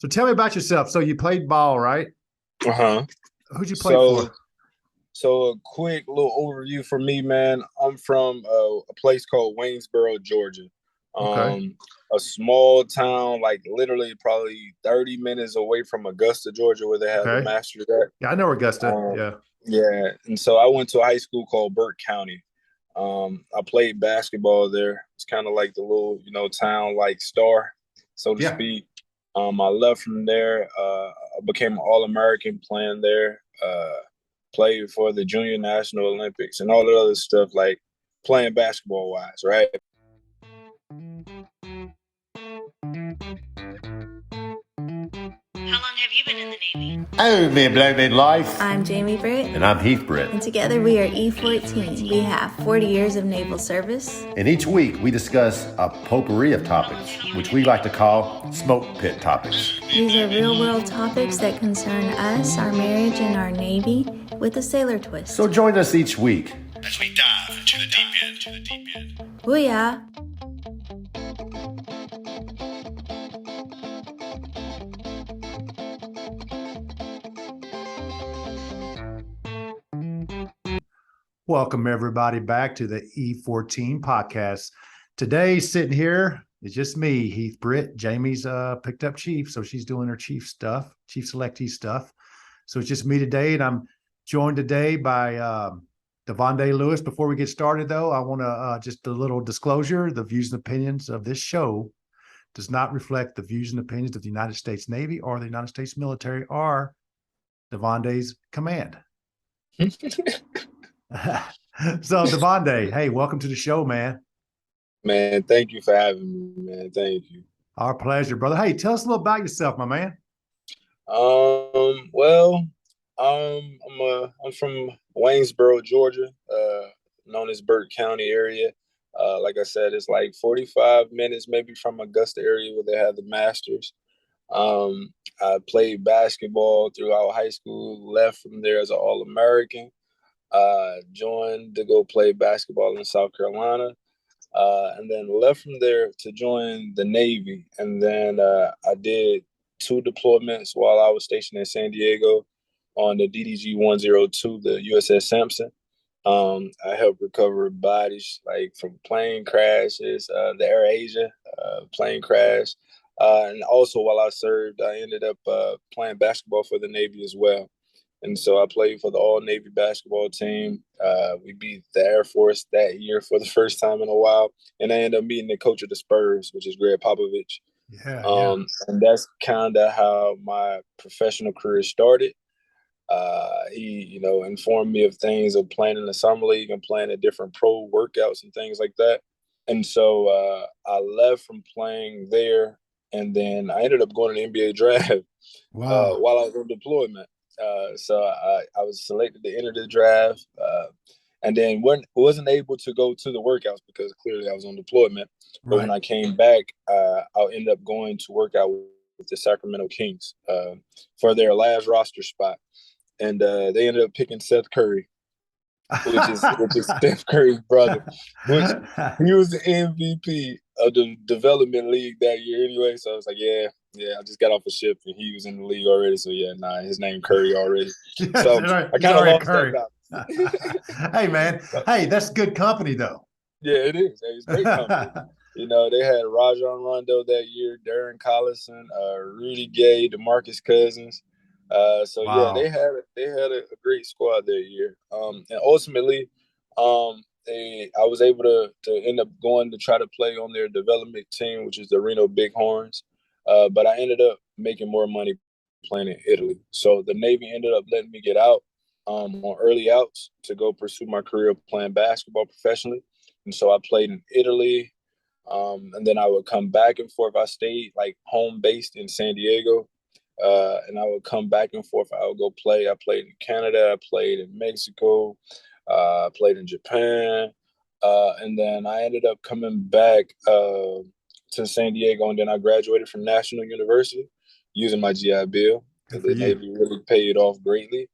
So tell me about yourself. So you played ball, right? Uh-huh. Who'd you play So, for? so a quick little overview for me, man. I'm from a place called Waynesboro, Georgia. Okay. Um, a small town, like literally probably 30 minutes away from Augusta, Georgia, where they have the Okay. Masters at. Yeah, I know Augusta. Um, Yeah. yeah, and so I went to a high school called Burke County. I played basketball there. It's kind of like the little, town like star, so to Yeah. speak. I left from there. I became an All-American playing there. Played for the Junior National Olympics and all the other stuff like playing basketball wise, right? How long have you been in the Navy? Hello there, Blowbird Life. I'm Jamie Britt. And I'm Heath Britt. And together we are E14. We have 40 years of naval service. And each week we discuss a potpourri of topics, which we like to call smoke pit topics. These are real world topics that concern us, our marriage, and our Navy with a sailor twist. So join us each week as we dive into the deep end. Booyah! Welcome everybody back to the E14 podcast. Today, sitting here is just me, Heath Britt. Jamie's picked up Chief, so she's doing her Chief stuff, Chief selectee stuff. So it's just me today, and I'm joined today by Devonda Lewis. Before we get started, though, I want to just a little disclosure: the views and opinions of this show does not reflect the views and opinions of the United States Navy or the United States military or Devonda's command. So Devonda, hey, welcome to the show, man. Man, thank you for having me, man. Thank you. Our pleasure, brother. Hey, tell us a little about yourself, my man. Well, I'm from Waynesboro, Georgia, known as Burke County area. Like I said, it's like 45 minutes maybe from Augusta area where they have the Masters. I played basketball throughout high school, left from there as an All-American. Joined to go play basketball in South Carolina, and then left from there to join the Navy. And then I did 2 deployments while I was stationed in San Diego on the DDG 102, the USS Sampson. I helped recover bodies like from plane crashes, the Air Asia plane crash. And also while I served, I ended up playing basketball for the Navy as well. And so I played for the all-Navy basketball team. We beat the Air Force that year for the first time in a while. And I ended up meeting the coach of the Spurs, which is Greg Popovich. Yeah. And that's kind of how my professional career started. He, informed me of things of playing in the summer league and playing at different pro workouts and things like that. And so I left from playing there. And then I ended up going to the NBA draft while I was on deployment. So I was selected to enter the draft, and then wasn't able to go to the workouts because clearly I was on deployment. But when I came back, I ended up going to work out with the Sacramento Kings for their last roster spot, and they ended up picking Seth Curry, which is Steph Curry's brother, which he was the MVP of the development league that year anyway. So I was like, yeah, I just got off a ship and he was in the league already. So his name Curry already. So I kind of lost Curry. that. Hey man, hey, that's good company though. Yeah, it is. It's great company. They had Rajon Rondo that year, Darren Collison, Rudy Gay, DeMarcus Cousins. Yeah, they had a great squad that year. And ultimately, I was able to end up going to try to play on their development team, which is the Reno Bighorns. But I ended up making more money playing in Italy. So the Navy ended up letting me get out on early outs to go pursue my career playing basketball professionally. And so I played in Italy. And then I would come back and forth. I stayed like home based in San Diego. And I would come back and forth. I would go play. I played in Canada. I played in Mexico. I played in Japan. And then I ended up coming back to San Diego. And then I graduated from National University using my GI Bill. The Navy really paid off greatly.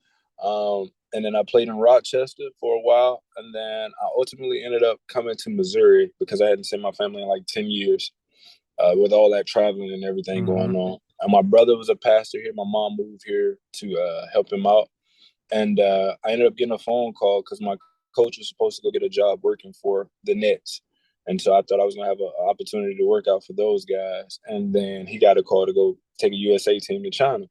And then I played in Rochester for a while. And then I ultimately ended up coming to Missouri because I hadn't seen my family in like 10 years with all that traveling and everything going on. my brother was a pastor here. My mom moved here to help him out. And I ended up getting a phone call because my coach was supposed to go get a job working for the Nets. And so I thought I was going to have an opportunity to work out for those guys. And then he got a call to go take a USA team to China.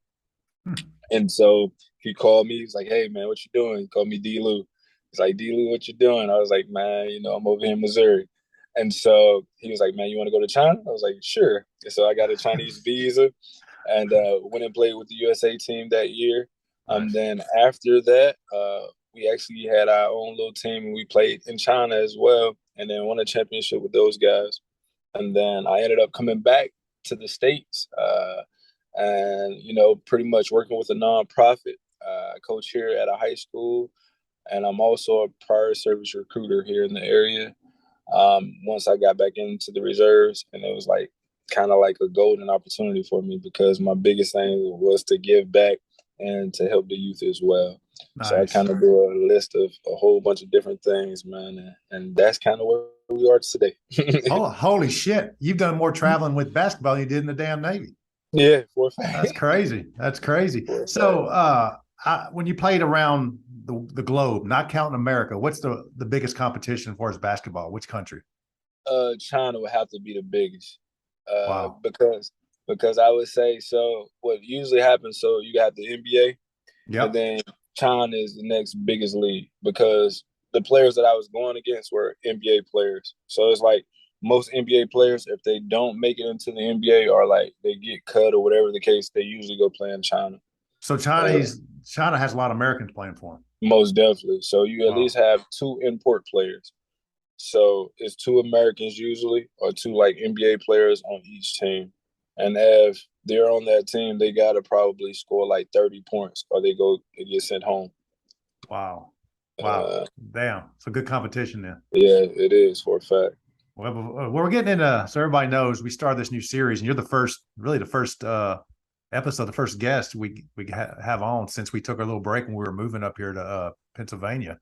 And so he called me. He's like, hey, man, what you doing? He called me D-Lou. He's like, D-Lou, what you doing? I was like, man, I'm over here in Missouri. And so he was like, man, you want to go to China? I was like, sure. And so I got a Chinese visa and went and played with the USA team that year. Nice. Then after that, we actually had our own little team and we played in China as well and then won a championship with those guys. And then I ended up coming back to the States and, pretty much working with a nonprofit. I coach here at a high school and I'm also a prior service recruiter here in the area. Once I got back into the reserves and it was kind of like a golden opportunity for me because my biggest thing was to give back and to help the youth as well. Nice. So I kind of do a list of a whole bunch of different things, man. And that's kind of where we are today. Oh, holy shit. You've done more traveling with basketball than you did in the damn Navy. Yeah, for a fact. That's crazy. That's crazy. So when you played around the globe, not counting America, what's the biggest competition for us basketball? Which country? China would have to be the biggest. Wow. Because I would say, so what usually happens, so you got the NBA, and then China is the next biggest league because the players that I was going against were NBA players. So it's like most NBA players, if they don't make it into the NBA or they get cut or whatever the case, they usually go play in China. So China has a lot of Americans playing for them. Most definitely. So you at least have 2 import players. So it's 2 Americans usually or 2 NBA players on each team. And if they're on that team, they got to probably score 30 points or they get sent home. Wow. Damn. It's a good competition then. Yeah, it is for a fact. Well, we're getting into, so everybody knows we started this new series and you're the first episode, the first guest we have on since we took our little break when we were moving up here to Pennsylvania.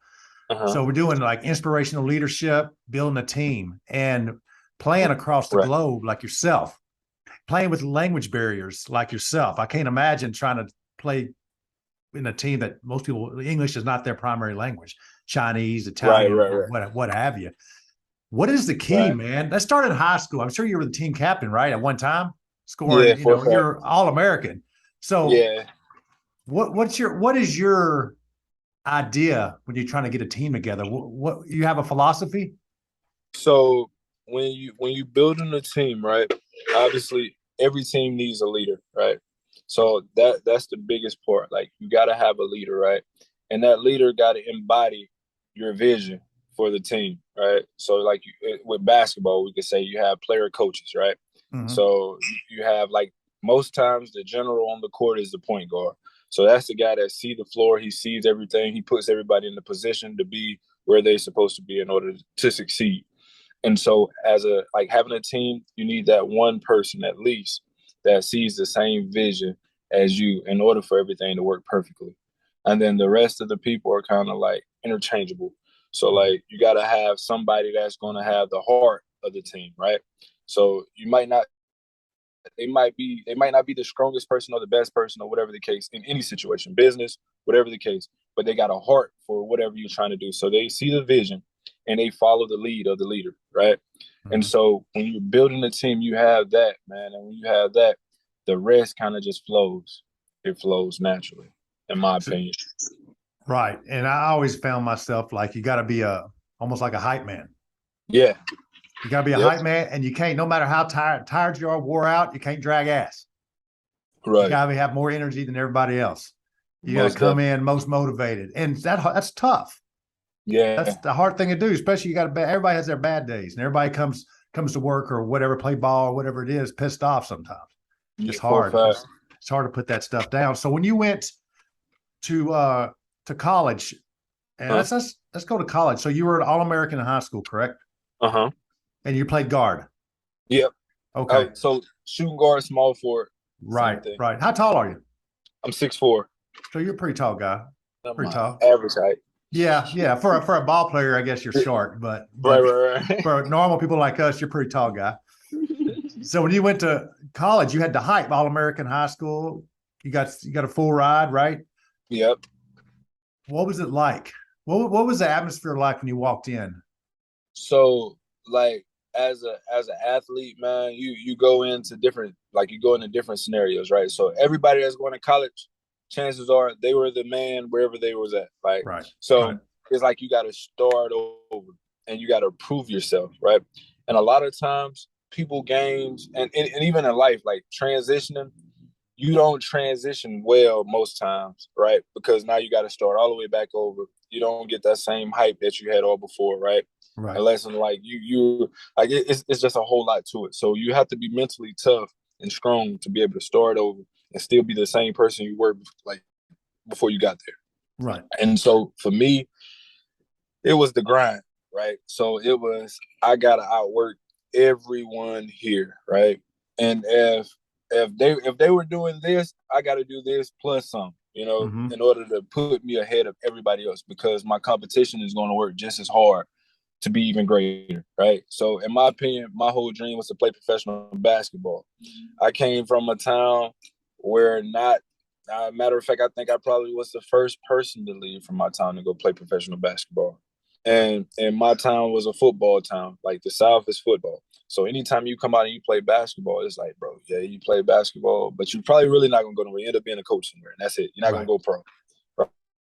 So we're doing inspirational leadership, building a team and playing across the globe like yourself. Playing with language barriers like yourself. I can't imagine trying to play in a team that most people, English is not their primary language. Chinese, Italian, what have you. What is the key, man? That started in high school. I'm sure you were the team captain, right? At one time, scoring, you're All-American. So what is your idea when you're trying to get a team together? What you have a philosophy? So when you building a team, right? Obviously, every team needs a leader, right? So that's the biggest part. You got to have a leader, right? And that leader got to embody your vision for the team, right? So with basketball, we could say you have player coaches, right? Mm-hmm. So you have most times the general on the court is the point guard. So that's the guy that sees the floor. He sees everything. He puts everybody in the position to be where they're supposed to be in order to succeed. And so as having a team, you need that one person at least that sees the same vision as you in order for everything to work perfectly. And then the rest of the people are kind of interchangeable. So you got to have somebody that's going to have the heart of the team, right? So they might not be the strongest person or the best person or whatever the case in any situation, business, whatever the case, but they got a heart for whatever you're trying to do. So they see the vision and they follow the lead of the leader, right? Mm-hmm. And so when you're building a team, you have that, man. And when you have that, the rest kind of just flows. It flows naturally, in my opinion. Right. And I always found myself you got to be almost like a hype man. Yeah. You got to be a hype man, and you can't, no matter how tired you are, wore out, you can't drag ass. Right. You got to have more energy than everybody else. You got to come in most motivated. And that's tough. Yeah. That's the hard thing to do, especially everybody has their bad days, and everybody comes to work or whatever, play ball or whatever it is, pissed off sometimes. It's hard. It's hard to put that stuff down. So when you went to college, and let's go to college. So you were an All-American in high school, correct? Uh-huh. And you played guard. Yep. Okay. So shooting guard, small forward. Right. How tall are you? I'm 6'4". So you're a pretty tall guy. Pretty tall. Average height. Yeah. For a ball player, I guess you're short, but right. For normal people like us, you're a pretty tall guy. So when you went to college, you had the hype, All-American high school. You got a full ride, right? Yep. What was it like? What was the atmosphere like when you walked in? So like as an athlete, man, you go into different scenarios, right? So everybody that's going to college, chances are they were the man wherever they was at, right? Right. So right. it's like you got to start over and you got to prove yourself, right? And a lot of times, people games and even in life, like transitioning, you don't transition well most times, right? Because now you got to start all the way back over. You don't get that same hype that you had all before, right? Right. Unless like you like it's just a whole lot to it. So you have to be mentally tough and strong to be able to start over and still be the same person you were like before you got there. Right. And so for me, it was the grind, right? So it was I gotta outwork everyone here, right? And if they were doing this, I gotta do this plus some, Mm-hmm. in order to put me ahead of everybody else because my competition is gonna work just as hard to be even greater, right? So in my opinion, my whole dream was to play professional basketball. I came from a town where matter of fact, I think I probably was the first person to leave from my town to go play professional basketball. And my town was a football town. Like the South is football. So anytime you come out and you play basketball, it's like, bro, yeah, you play basketball, but you're probably really not gonna go nowhere. You end up being a coach somewhere, and that's it. You're not gonna go pro,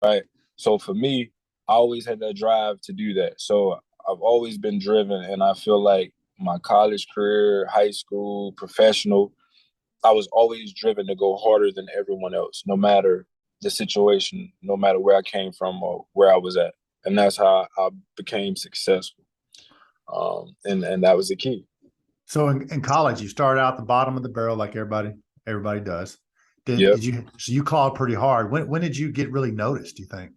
right? So for me, I always had that drive to do that. So I've always been driven, and I feel like my college career, high school, professional, I was always driven to go harder than everyone else, no matter the situation, no matter where I came from or where I was at. And that's how I became successful. And that was the key. So in college, you started out the bottom of the barrel like everybody does. Yep. So you clawed pretty hard. When did you get really noticed, do you think?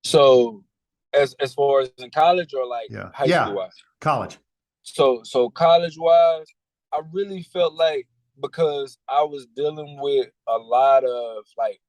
So as far as in college or like high school wise? College. So college wise, I really felt like because I was dealing with a lot of like,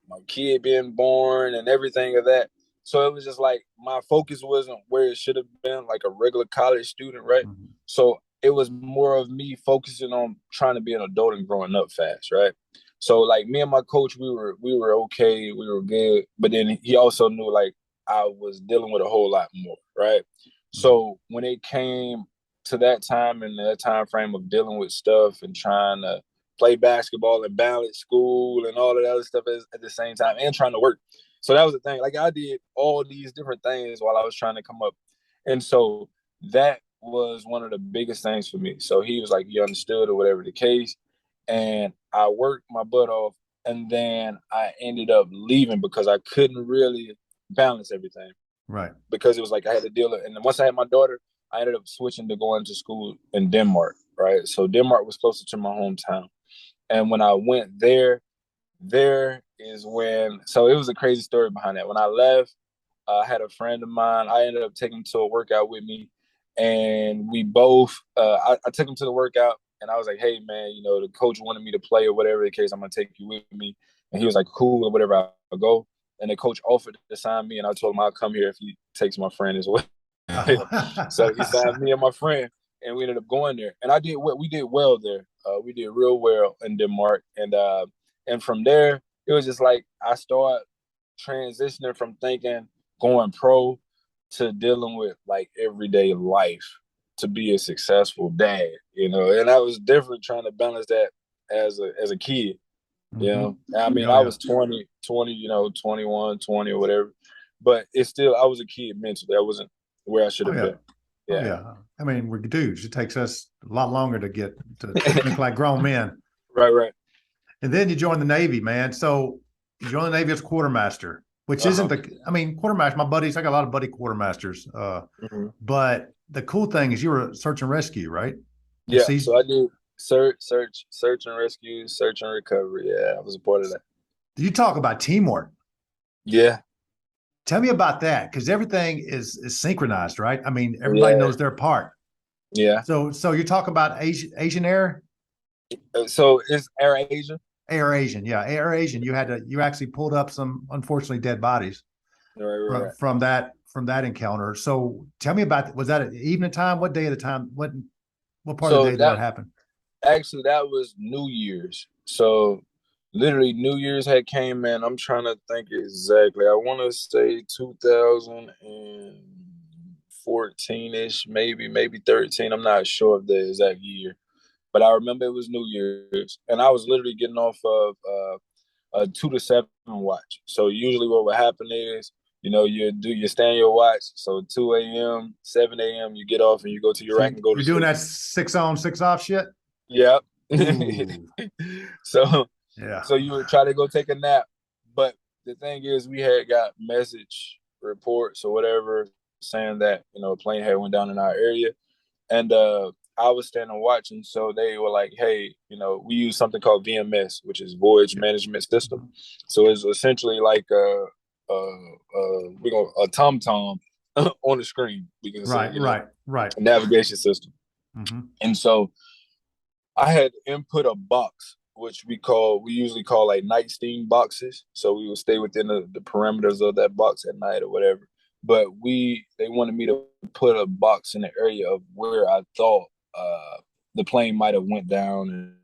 my kid being born and everything of that. So it was just like my focus wasn't where it should have been, like a regular college student, right? Mm-hmm. So it was more of me focusing on trying to be an adult and growing up fast, right? So like me and my coach, we were okay, we were good, but then he also knew like I was dealing with a whole lot more, right? Mm-hmm. So when it came to that time and that time frame of dealing with stuff and trying to play basketball and balance school and all of that other stuff at the same time and trying to work. So that was the thing. Like I did all these different things while I was trying to come up. And so that was one of the biggest things for me. So he was like, he understood or whatever the case. And I worked my butt off. And then I ended up leaving because I couldn't really balance everything. Right. Because it was like I had to deal with it. And then once I had my daughter, I ended up switching to going to school in Denmark, right? So Denmark was closer to my hometown. And when I went there is when, so it was a crazy story behind that. When I left, I had a friend of mine. I ended up taking him to a workout with me. And we both, I took him to the workout and I was like, hey, man, the coach wanted me to play or whatever the case, I'm going to take you with me. And he was like, cool, or whatever, I'll go. And the coach offered to sign me. And I told him I'll come here if he takes my friend as well. So he signed me and my friend. And we ended up going there. And we did well there. We did real well in Denmark. And from there, it was just like I started transitioning from thinking going pro to dealing with like everyday life to be a successful dad, and that was different trying to balance that as a kid. Mm-hmm. I mean, I was 20, 21, 20 or whatever, but it's still, I was a kid mentally. I wasn't where I should have been. Yeah. Oh, yeah. I mean, we're dudes. It takes us a lot longer to get to think like grown men. Right. And then you join the Navy, man. So you join the Navy as quartermaster, which isn't quartermaster. My buddies, I got a lot of buddy quartermasters. But the cool thing is you were search and rescue, right? Yeah. So I did search and rescue, search and recovery. Yeah, I was a part of that. You talk about teamwork. Yeah. Tell me about that, because everything is synchronized, right? I mean, everybody knows their part. Yeah. So you talk about Asian Air. So it's Air Asia. Air Asian, yeah, Air Asian. You actually pulled up some unfortunately dead bodies from that encounter. So tell me about, was that at evening time? What day of the time? What What part of the day did that happen? Actually, that was New Year's. So literally New Year's had came in. I'm trying to think exactly. I want to say 2014-ish, maybe 13. I'm not sure of the exact year. But I remember it was New Year's. And I was literally getting off of a 2 to 7 watch. So usually what would happen is, you stand your watch. So 2 a.m., 7 a.m., you get off and you go to your rack and go to sleep. You're doing that 6 on, 6 off shit? Yep. So yeah. So you would try to go take a nap. But the thing is, we had got message reports or whatever saying that, a plane had went down in our area. And I was standing watching. So they were like, hey, we use something called VMS, which is Voyage Management System. So it's essentially like a TomTom on the screen. We can say, right. A navigation system. Mm-hmm. And so I had input a box, which we usually call like night steam boxes. So we would stay within the parameters of that box at night or whatever. But they wanted me to put a box in the area of where I thought the plane might have went down,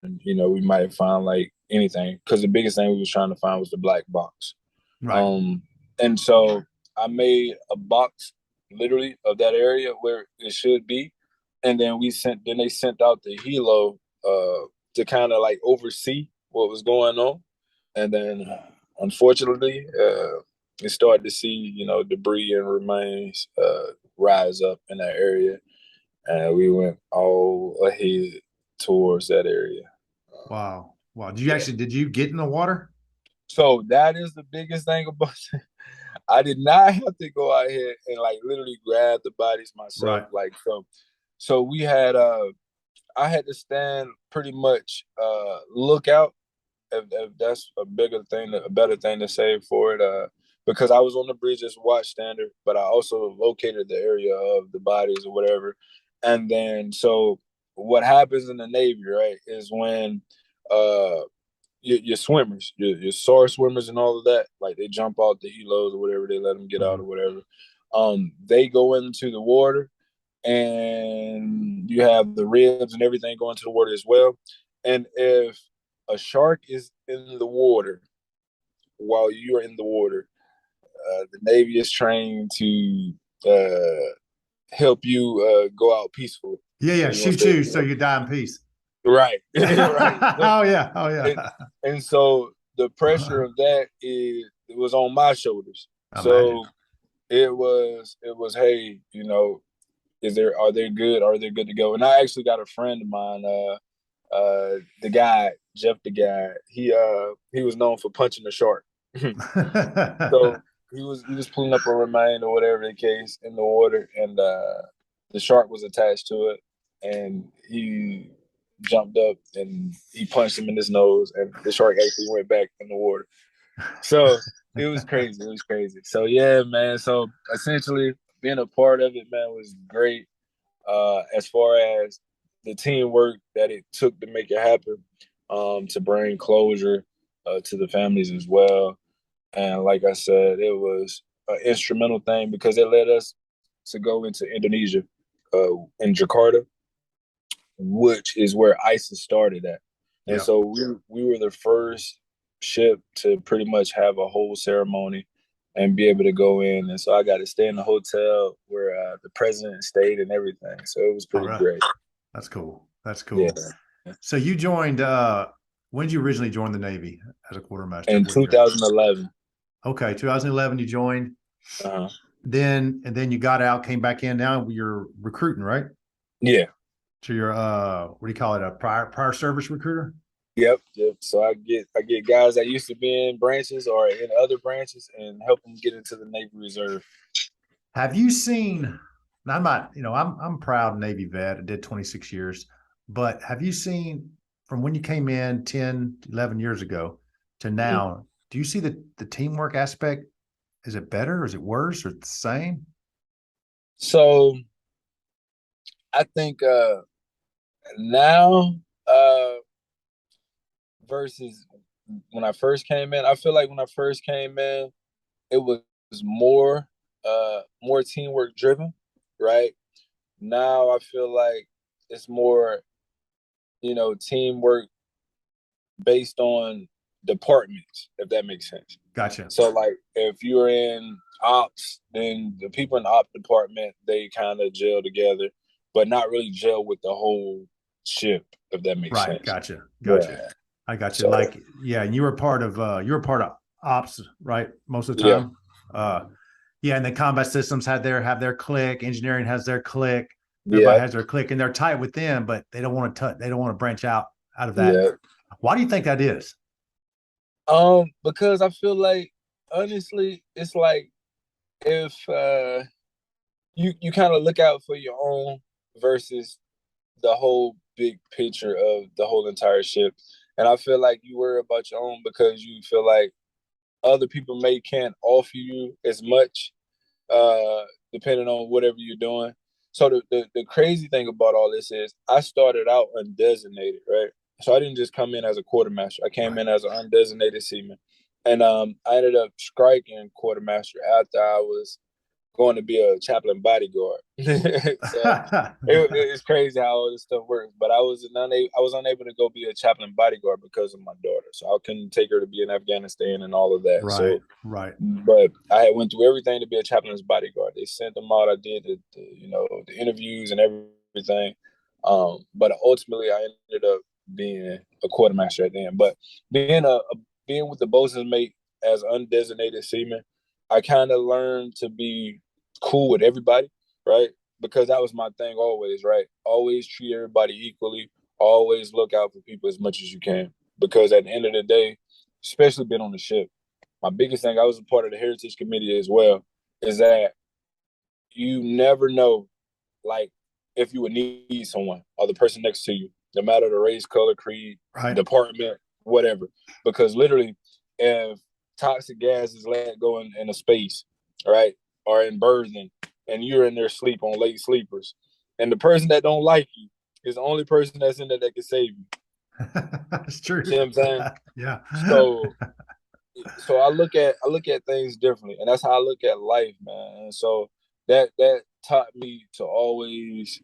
and we might have found like anything, because the biggest thing we was trying to find was the black box. Right. And so I made a box literally of that area where it should be, and then they sent out the helo to kind of like oversee what was going on. And then unfortunately, we started to see, debris and remains rise up in that area. And we went all ahead towards that area. Wow. Did you get in the water? So that is the biggest thing about it. I did not have to go out here and like literally grab the bodies myself. Right. Like so we had I had to stand pretty much lookout, if that's a better thing to say for it, because I was on the bridge as watchstander, but I also located the area of the bodies or whatever. And then so what happens in the Navy, right, is when your swimmers, your SAR swimmers and all of that, like they jump out the helos or whatever, they let them get out or whatever. They go into the water, and you have the ribs and everything going to the water as well. And if a shark is in the water while you're in the water, the Navy is trained to help you go out peacefully. Yeah. Shoot you so you die in peace. Right. Right. Oh yeah. And so the pressure of that it was on my shoulders. So it was, hey, are they good? Are they good to go? And I actually got a friend of mine, the guy, Jeff, he was known for punching the shark. So he was pulling up a remain or whatever the case in the water, and the shark was attached to it, and he jumped up and he punched him in his nose, and the shark actually went back in the water. So it was crazy. So yeah, man. So essentially being a part of it, man, was great. As far as the teamwork that it took to make it happen, to bring closure to the families as well. And like I said, it was an instrumental thing because it led us to go into Indonesia, in Jakarta, which is where ISIS started at. And so we were the first ship to pretty much have a whole ceremony and be able to go in. And so I got to stay in the hotel where the president stayed and everything. So it was pretty great. That's cool. Yeah. So you joined, when did you originally join the Navy as a quartermaster? In 2011. Okay, 2011 you joined. Uh-huh. Then you got out, came back in. Now you're recruiting, right? Yeah. So you're what do you call it? A prior service recruiter? Yep. So I get guys that used to be in branches or in other branches and help them get into the Navy Reserve. Have you seen? I'm not, I'm a proud Navy vet. I did 26 years, but have you seen from when you came in 10, 11 years ago to now, do you see the teamwork aspect? Is it better? Is it worse or the same? So I think now versus when I first came in, I feel like when I first came in, it was more teamwork driven, right? Now I feel like it's more, teamwork based on departments, if that makes sense. Gotcha. So like if you're in ops, then the people in the ops department, they kind of gel together, but not really gel with the whole ship, if that makes sense. Gotcha. Yeah. I got you. So, and you were part of ops, right? Most of the Yeah. time. And the combat systems have their clique, engineering has their clique, everybody has their clique, and they're tight with them, but they don't want to branch out of that. Yeah. Why do you think that is? Because I feel like, honestly, it's like if you kind of look out for your own versus the whole big picture of the whole entire ship. And I feel like you worry about your own because you feel like other people can't offer you as much, depending on whatever you're doing. So the crazy thing about all this is I started out undesignated, right? So I didn't just come in as a quartermaster. I came in as an undesignated seaman. And I ended up striking quartermaster after I was going to be a chaplain bodyguard. So it's crazy how all this stuff works. But I was unable to go be a chaplain bodyguard because of my daughter. So I couldn't take her to be in Afghanistan and all of that. Right. But I had went through everything to be a chaplain's bodyguard. They sent them out. I did the interviews and everything. But ultimately I ended up being a quartermaster at the end. But being with the bosun's mate as undesignated seaman, I kind of learned to be cool with everybody, right? Because that was my thing always, right? Always treat everybody equally. Always look out for people as much as you can. Because at the end of the day, especially being on the ship, my biggest thing, I was a part of the Heritage Committee as well, is that you never know, like, if you would need someone or the person next to you, no matter the race, color, creed, department, whatever. Because literally, if toxic gas is let go in a space, right, or in berthing, and you're in there sleep on late sleepers, and the person that don't like you is the only person that's in there that can save you. That's true. See what I'm saying? Yeah. So I look at things differently, and that's how I look at life, man. And so that taught me to always,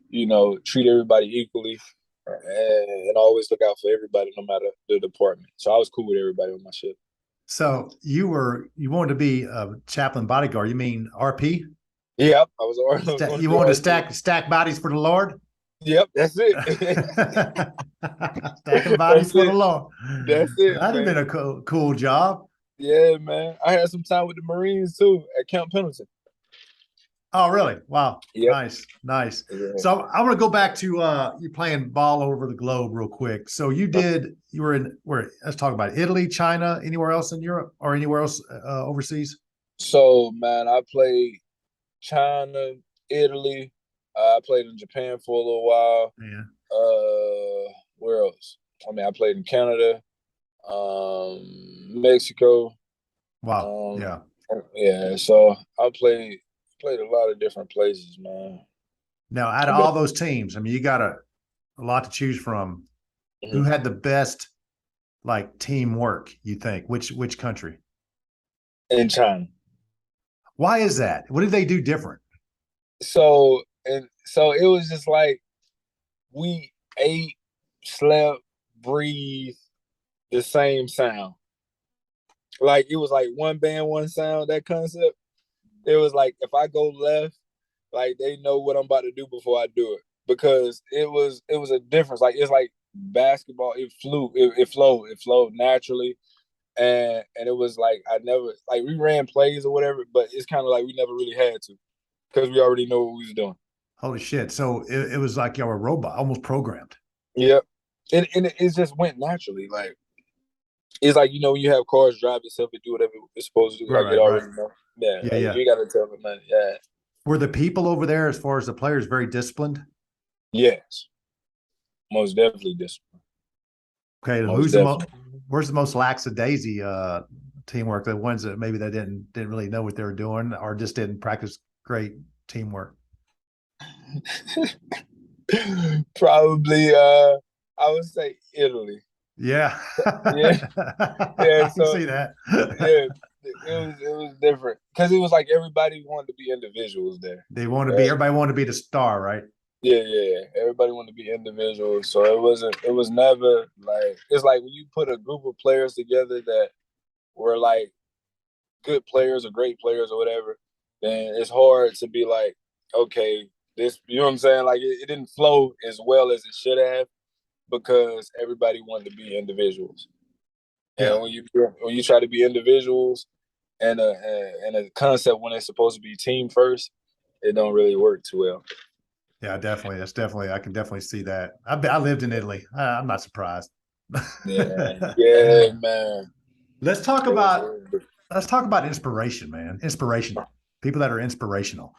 treat everybody equally and always look out for everybody, no matter the department. So I was cool with everybody on my ship. So you wanted to be a chaplain bodyguard. You mean RP? Yep, I was. You wanted to stack bodies for the Lord? Yep, that's it. Stacking bodies for the Lord. That's it. That'd have been a cool job. Yeah, man. I had some time with the Marines too at Camp Pendleton. Oh, really? Wow. Yep. Nice. Yeah. So I want to go back to you playing ball over the globe real quick. So you were in let's talk about it, Italy, China, anywhere else in Europe or anywhere else overseas? So, man, I played China, Italy. I played in Japan for a little while. Yeah. Where else? I mean, I played in Canada, Mexico. Wow. Yeah. Yeah. So I played a lot of different places, man. Now, out of all those teams, I mean, you got a lot to choose from. Mm-hmm. Who had the best teamwork, you think? Which country? In China. Why is that? What did they do different? So it was just like we ate, slept, breathed the same sound. Like it was like one band, one sound, that concept. It was like if I go left, like they know what I'm about to do before I do it. Because it was a difference. Like it's like basketball, it flowed naturally. And it was like I never we ran plays or whatever, but it's kind of like we never really had to because we already know what we was doing. Holy shit! So it was like you're a robot, almost programmed. Yep, and it just went naturally. Like it's like you have cars drive itself and do whatever it's supposed to do. It already know. Yeah. You got to tell them that. Yeah. Were the people over there, as far as the players, very disciplined? Yes, most definitely disciplined. Okay, where's the most lackadaisy teamwork? The ones that maybe they didn't really know what they were doing or just didn't practice great teamwork. Probably, I would say Italy. Yeah, yeah. I can see that. Yeah, it was different because it was like everybody wanted to be individuals there. Everybody wanted to be the star, right? Yeah. Everybody wanted to be individuals. So it was never like, it's like when you put a group of players together that were like good players or great players or whatever, then it's hard to be like, okay, this, you know what I'm saying? Like it didn't flow as well as it should have because everybody wanted to be individuals. Yeah. And when you try to be individuals and a concept when it's supposed to be team first, it don't really work too well. Yeah, definitely. That's definitely, I can definitely see that. I lived in Italy. I'm not surprised. Yeah, man. Let's talk about inspiration, man. Inspiration. People that are inspirational.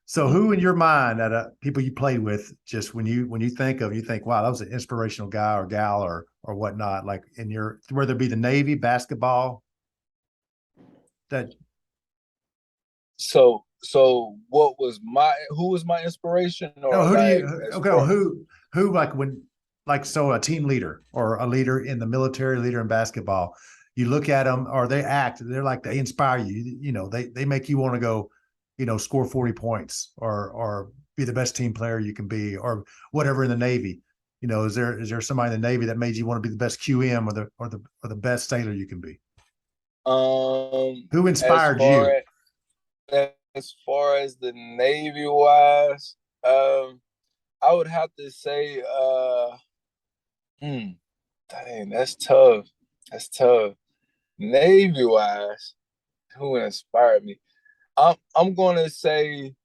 So who in your mind people you played with, just when you think, wow, that was an inspirational guy or gal or whatnot, like in your, whether it be the Navy, basketball, that. So who was my inspiration, or No, who do like you, okay, who like when, like, so a team leader or a leader in the military, leader in basketball, you look at them or they're like, they inspire you, they make you want to go, score 40 points or be the best team player you can be or whatever in the Navy. Is there somebody in the Navy that made you want to be the best QM or the best sailor you can be? Who inspired you? As far as the Navy wise, I would have to say, dang, that's tough. That's tough. Navy wise, who inspired me? I'm gonna say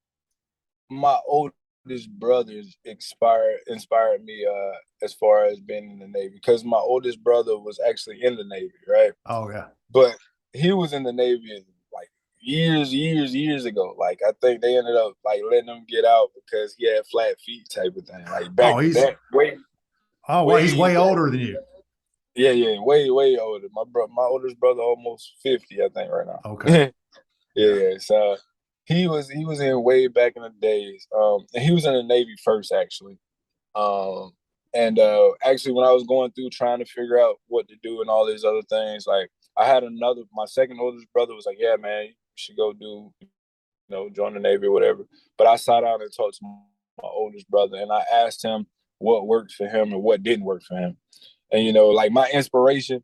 my oldest brothers inspired me as far as being in the Navy, because my oldest brother was actually in the Navy, right? Oh yeah. But he was in the Navy like years ago. Like I think they ended up like letting him get out because he had flat feet type of thing. Like back way. Oh, well, he's way older than you. Yeah, way older. My oldest brother almost 50, I think, right now. Okay. Yeah. So he was in way back in the days. And he was in the Navy first, actually. And actually, when I was going through trying to figure out what to do and all these other things, like I had my second oldest brother was like, yeah, man, you should go do, join the Navy or whatever. But I sat down and talked to my oldest brother, and I asked him what worked for him and what didn't work for him. And, like my inspiration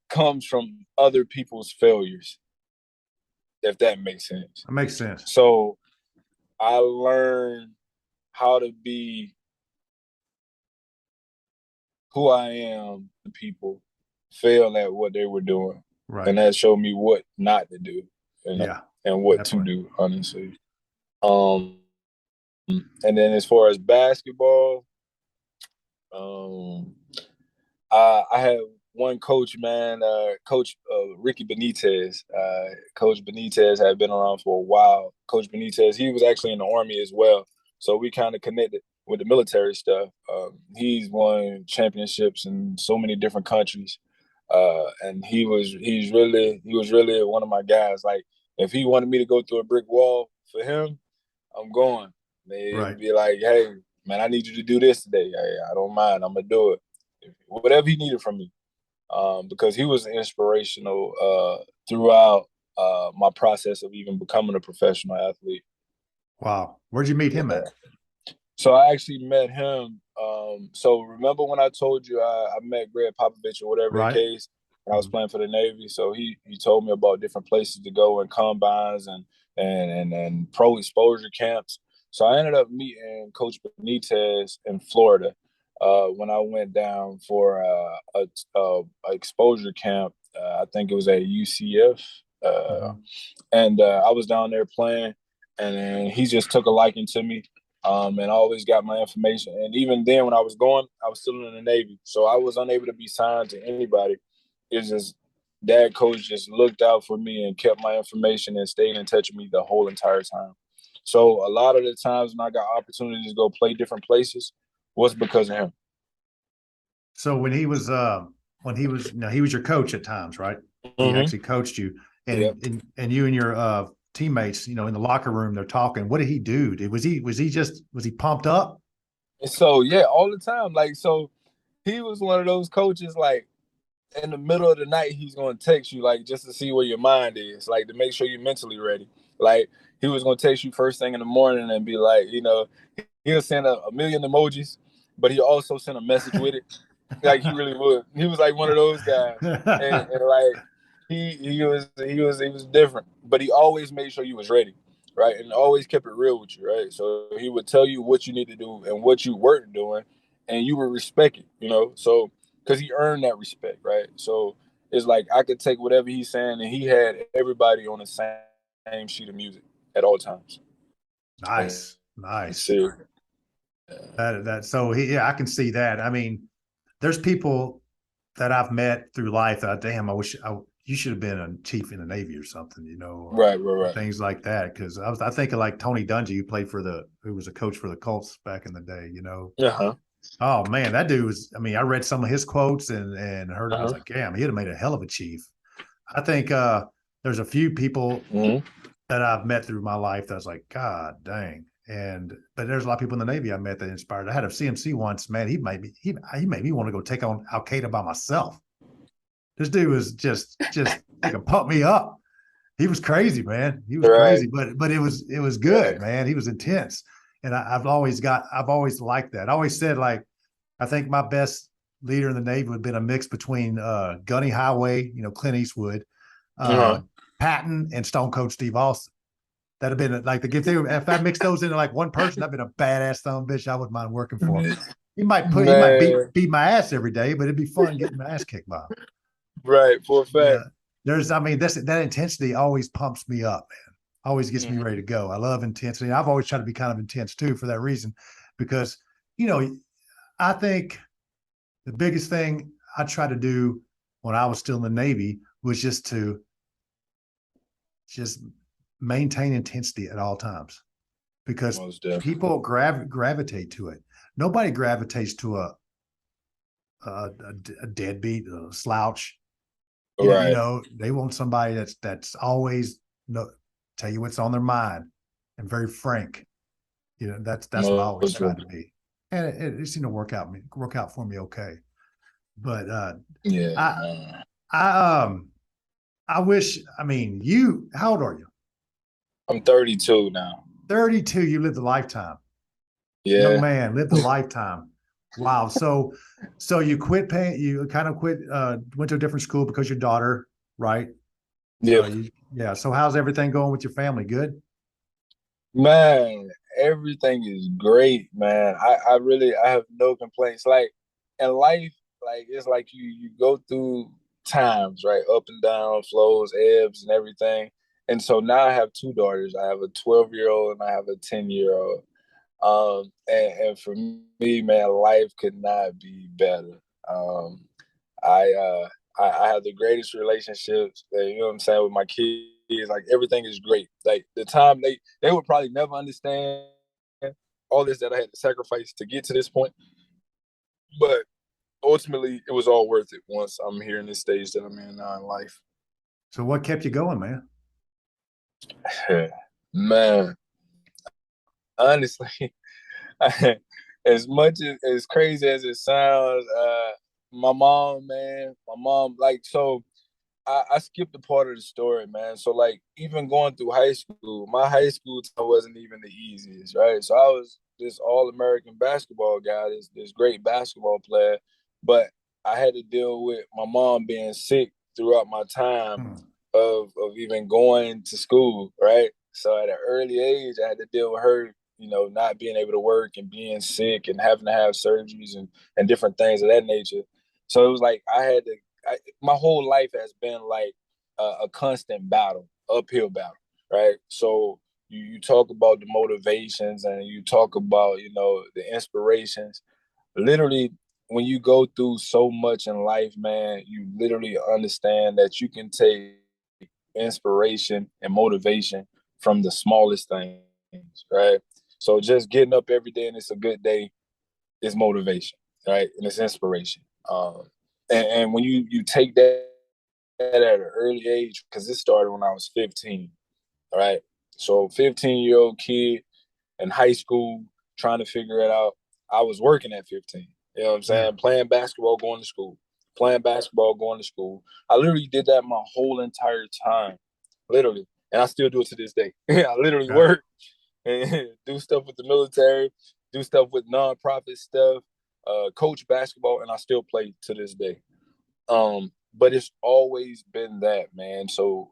comes from other people's failures, if that makes sense. That makes sense. So I learned how to be who I am to people fail at what they were doing. Right. And that showed me what not to do and what definitely. to do, honestly. And then as far as basketball, I had one coach, man, Coach Ricky Benitez. Coach Benitez had been around for a while. Coach Benitez, he was actually in the Army as well. So we kind of connected with the military stuff. He's won championships in so many different countries. And he was really one of my guys. Like if he wanted me to go through a brick wall for him, I'm going. They'd be like, hey, man, I need you to do this today. I don't mind. I'm gonna do it. Whatever he needed from me. Because he was inspirational throughout my process of even becoming a professional athlete. Wow. Where'd you meet him at? So I actually met him. So remember when I told you I met Greg Popovich or whatever the case, when I was playing for the Navy. So he told me about different places to go and combines and pro exposure camps. So I ended up meeting Coach Benitez in Florida when I went down for a exposure camp. I think it was at UCF. And I was down there playing, and then he just took a liking to me. And I always got my information. And even then, when I was going, I was still in the Navy. So I was unable to be signed to anybody. It's just dad coach just looked out for me and kept my information and stayed in touch with me the whole entire time. So a lot of the times when I got opportunities to go play different places was because of him. So when he was he was your coach at times, right? He actually coached you, and you and your teammates, in the locker room, they're talking. What did he do? Was he pumped up? So yeah, all the time. Like, so he was one of those coaches, like in the middle of the night, he's going to text you, like, just to see where your mind is, like to make sure you're mentally ready. Like he was going to text you first thing in the morning and be like, He'll send a million emojis, but he also sent a message with it. Like he really would. He was like one of those guys, and like he was different, but he always made sure you was ready, right, and always kept it real with you, right. So he would tell you what you need to do and what you weren't doing, and you would respect it, So because he earned that respect, right. So it's like I could take whatever he's saying, and he had everybody on the same sheet of music at all times. Nice. So I can see that. I mean, there's people that I've met through life that I wish you should have been a chief in the Navy or something, right. Things like that. Because I think of like Tony Dungy, who was a coach for the Colts back in the day. Uh-huh. Oh man, that dude was. I mean, I read some of his quotes and heard. I was like, damn, he'd have made a hell of a chief. I think there's a few people that I've met through my life that's like, God dang. But there's a lot of people in the Navy I met that inspired. I had a CMC once, man. He made me want to go take on Al Qaeda by myself. This dude was just he could pump me up. He was crazy, man. He was crazy, but it was good, man. He was intense, and I've always liked that. I always said, like, I think my best leader in the Navy would have been a mix between Gunny Highway, Clint Eastwood, Patton, and Stone Cold Steve Austin. That'd have been like if I mixed those into like one person, that'd been a badass son of a bitch I wouldn't mind working for. He might beat my ass every day, but it'd be fun getting my ass kicked by him. Right, for a fact. That intensity always pumps me up, man. Always gets me ready to go. I love intensity. I've always tried to be kind of intense too for that reason, because I think the biggest thing I tried to do when I was still in the Navy was just maintain intensity at all times, because people gravitate to it. Nobody gravitates to a deadbeat, a slouch. Right. They want somebody that's always tell you what's on their mind and very frank. That's what I always tried to be, and it seemed to work out for me okay. But I wish. I mean, how old are you? I'm 32 now. 32. You lived a lifetime. Yeah. Young man, lived a lifetime. Wow. So you quit paying. You kind of quit. Went to a different school because your daughter, right? Yeah. So how's everything going with your family? Good. Man, everything is great, man. I have no complaints. Like in life, like it's like you go through times, right? Up and down, flows, ebbs, and everything. And so now I have two daughters. I have a 12-year-old and I have a 10-year-old. And for me, man, life could not be better. I have the greatest relationships, what I'm saying, with my kids. Like everything is great. Like the time they would probably never understand all this that I had to sacrifice to get to this point. But ultimately it was all worth it once I'm here in this stage that I'm in now in life. So what kept you going, man? Man, honestly, as much as crazy as it sounds, my mom, like, so I skipped a part of the story, man. So like even going through high school, my high school time wasn't even the easiest, right? So I was this all-American basketball guy, this great basketball player, but I had to deal with my mom being sick throughout my time of even going to school, right? So at an early age, I had to deal with her, not being able to work and being sick and having to have surgeries and different things of that nature. So it was like my whole life has been like a constant battle, uphill battle, right? So you talk about the motivations and you talk about, the inspirations. Literally, when you go through so much in life, man, you literally understand that you can take inspiration and motivation from the smallest things, right? So just getting up every day and it's a good day is motivation, right? And it's inspiration. And when you take that at an early age, because this started when I was 15, right? So 15-year-old kid in high school trying to figure it out. I was working at 15. You know what I'm saying? Yeah. Playing basketball, going to school. Playing basketball, going to school. I literally did that my whole entire time. Literally. And I still do it to this day. I literally work and do stuff with the military. do stuff with nonprofit stuff, coach basketball, and I still play to this day. But it's always been that, man. So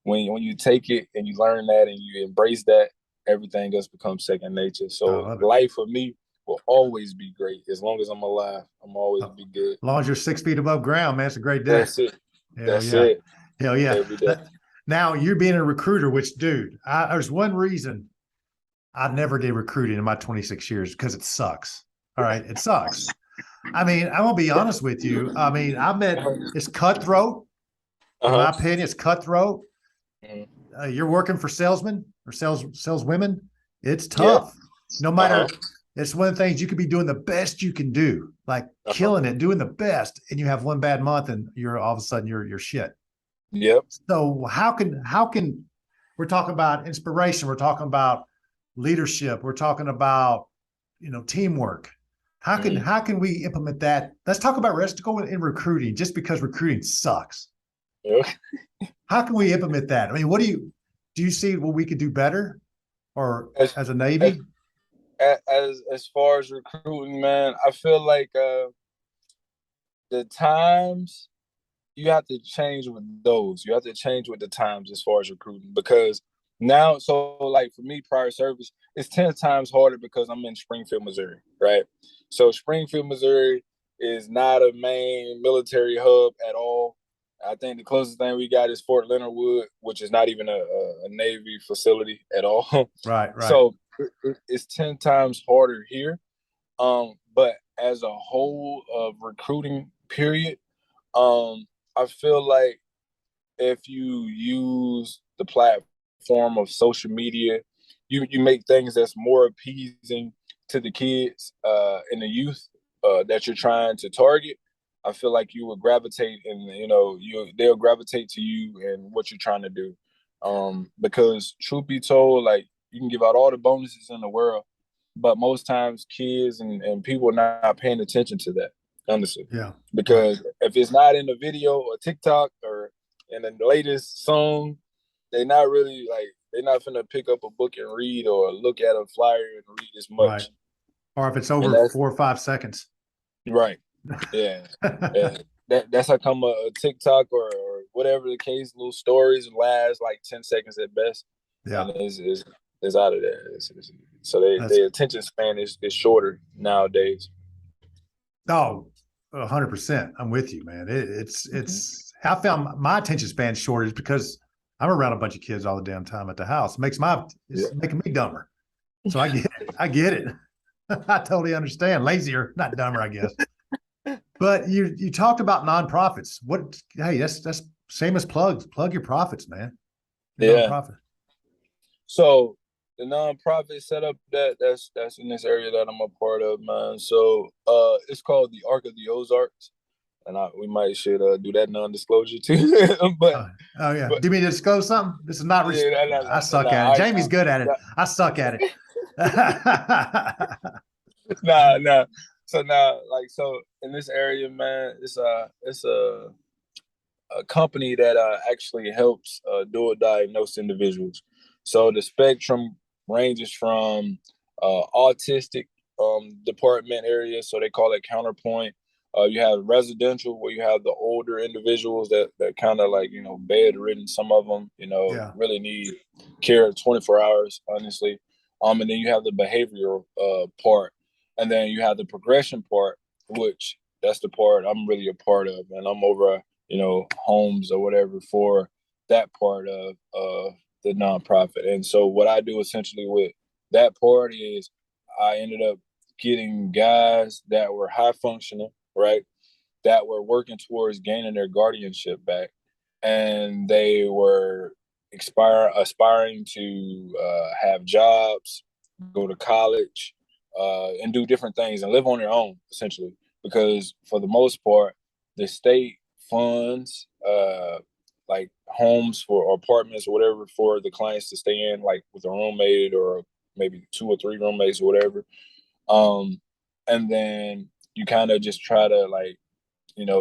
when you take it and you learn that and you embrace that, everything else becomes second nature. So life for me will always be great. As long as I'm alive, I'm always be good. As long as you're 6 feet above ground, man, it's a great day. That's it. That's it. Hell yeah. Every day. Now, you're being a recruiter, which, dude, there's one reason I never did recruiting in my 26 years, because it sucks. All right. It sucks. I mean, I'm going to be honest with you. I mean, it's cutthroat. In my opinion, it's cutthroat. You're working for salesmen or saleswomen. It's tough. No matter, it's one of the things you could be doing the best you can do, like killing it, doing the best, and you have one bad month and you're all of a sudden you're shit. Yep. So how can we're talking about inspiration, we're talking about leadership, we're talking about, teamwork. How can we implement that? Let's talk about in recruiting, just because recruiting sucks. How can we implement that? I mean, do you see what we could do better, or as a Navy? As far as recruiting, man, I feel like the times, you have to change with those. You have to change with the times as far as recruiting, because now, so like for me, prior service, it's 10 times harder because I'm in Springfield, Missouri, right? So Springfield, Missouri is not a main military hub at all. I think the closest thing we got is Fort Leonard Wood, which is not even a Navy facility at all. Right. So it's 10 times harder here. But as a whole of recruiting period, I feel like if you use the platform of social media, you make things that's more appeasing to the kids and the youth that you're trying to target. I feel like you would gravitate, and they'll gravitate to you and what you're trying to do. Because truth be told, like, you can give out all the bonuses in the world, but most times kids and people are not paying attention to that, honestly. Yeah. Because if it's not in the video or TikTok or in the latest song, they're not finna pick up a book and read, or look at a flyer and read as much. Right. Or if it's over 4 or 5 seconds. Right. Yeah. That's how come a TikTok or whatever the case, little stories last like 10 seconds at best. Yeah. And it's out of there. So their attention span is shorter nowadays. Oh, 100%. I'm with you, man. It's I found my attention span short is because I'm around a bunch of kids all the damn time at the house. It's making me dumber. So I get it. I totally understand. Lazier, not dumber, I guess. But you talked about nonprofits. Hey, that's same as plugs. Plug your profits, man. Nonprofit. So the nonprofit setup that's in this area that I'm a part of, man. So it's called the Arc of the Ozarks, and we might should do that non-disclosure too. But do you mean to disclose something? This is not. I suck at it. Jamie's good at it. I suck at it. Nah. So now, so in this area, man, it's a company that actually helps dual diagnosed individuals. So the spectrum ranges from autistic department areas, so they call it counterpoint. You have residential, where you have the older individuals that kind of bedridden. Some of them, really need care 24 hours, honestly. And then you have the behavioral part. And then you have the progression part, which that's the part I'm really a part of. And I'm over, homes or whatever for that part of the nonprofit. And so what I do essentially with that part is I ended up getting guys that were high functioning, right, that were working towards gaining their guardianship back. And they were aspiring to have jobs, go to college, and do different things and live on their own, essentially. Because for the most part, the state funds homes or apartments or whatever for the clients to stay in, like with a roommate or maybe 2 or 3 roommates or whatever. And then you kind of just try to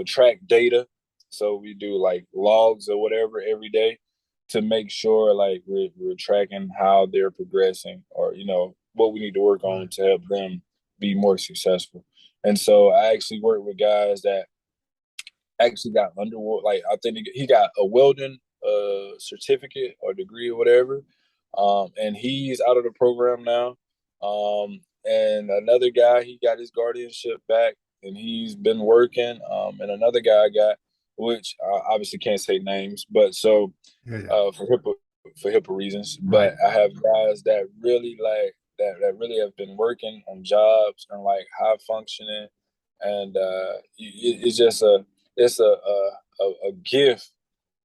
track data. So we do logs or whatever every day to make sure we're tracking how they're progressing, or what we need to work on to help them be more successful. And so I actually work with guys that actually got underwater. Like I think he got a welding certificate or degree or whatever, and he's out of the program now. And another guy, he got his guardianship back, and he's been working. And another guy I got, which I obviously can't say names, but so for HIPAA reasons. But I have guys that really that really have been working on jobs and like high functioning, and it's just a gift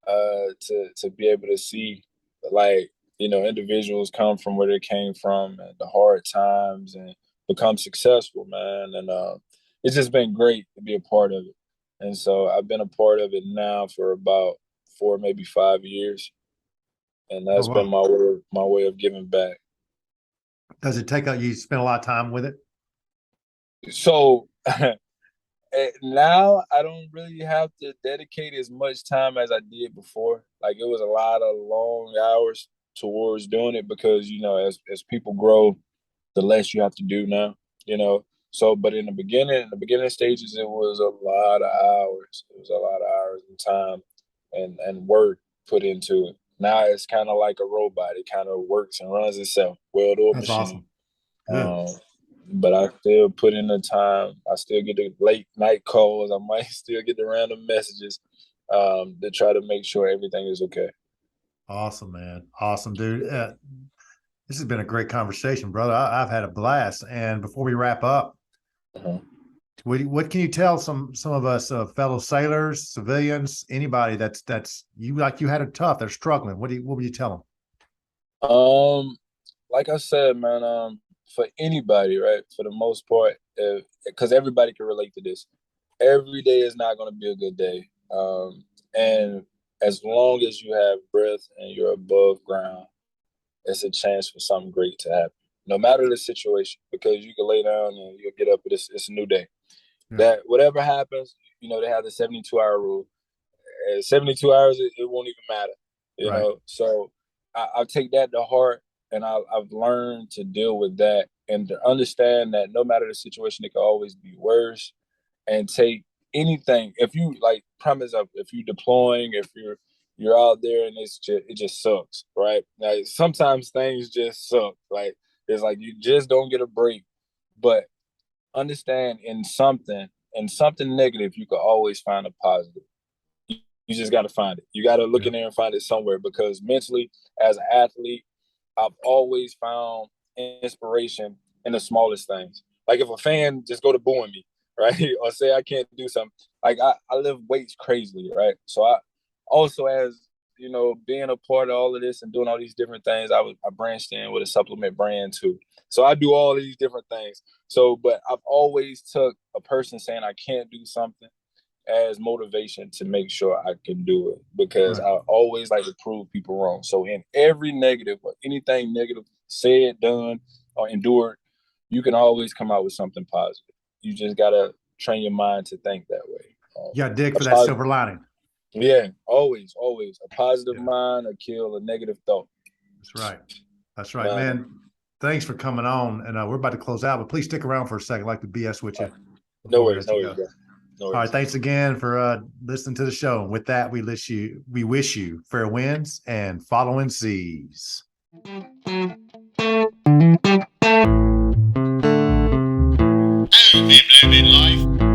to be able to see like individuals come from where they came from and the hard times and become successful, man. And it's just been great to be a part of it. And so I've been a part of it now for about 4, maybe 5 years, and that's been my way of giving back. Does it take you spend a lot of time with it? So now I don't really have to dedicate as much time as I did before. Like it was a lot of long hours towards doing it because as people grow, the less you have to do now. So, but in the beginning stages, it was a lot of hours. It was a lot of hours and time and work put into it. Now it's kind of like a robot. It kind of works and runs itself, well-oiled machine. Awesome. But I still put in the time. I still get the late night calls. I might still get the random messages to try to make sure everything is okay. Awesome, man. Awesome, dude. This has been a great conversation, brother. I've had a blast. And before we wrap up, what can you tell some of us fellow sailors, civilians, anybody that's you had it tough, they're struggling? What would you tell them? Like I said, man, for anybody, right? For the most part, because everybody can relate to this. Every day is not going to be a good day. And as long as you have breath and you're above ground, it's a chance for something great to happen, no matter the situation, because you can lay down and you'll get up, it's a new day. Yeah. That whatever happens, they have the 72-hour rule. 72 hours, it won't even matter, you know? So I'll take that to heart, and I've learned to deal with that and to understand that no matter the situation, it can always be worse, and take anything. If you if you're deploying, if you're out there and it just sucks, right? Now, sometimes things just suck. Like it's like you just don't get a break. But understand in something negative, you can always find a positive. You just got to find it. You got to look in there and find it somewhere, because mentally, as an athlete, I've always found inspiration in the smallest things. Like if a fan just go to booing me, right? Or say I can't do something. Like I lift weights crazily, right? So I also, as being a part of all of this and doing all these different things, I branched in with a supplement brand too. So I do all of these different things. So, but I've always took a person saying I can't do something as motivation to make sure I can do it, because I always like to prove people wrong. So in every negative or anything negative said, done, or endured, you can always come out with something positive. You just got to train your mind to think that way. Dig for that silver lining. Yeah, always. A positive mind will kill a negative thought. That's right, man. Thanks for coming on. And we're about to close out, but please stick around for a second. I'd like to BS with you. No worries. All right, thanks again for listening to the show. And with that, we wish you fair winds and following seas. Oh, them living life.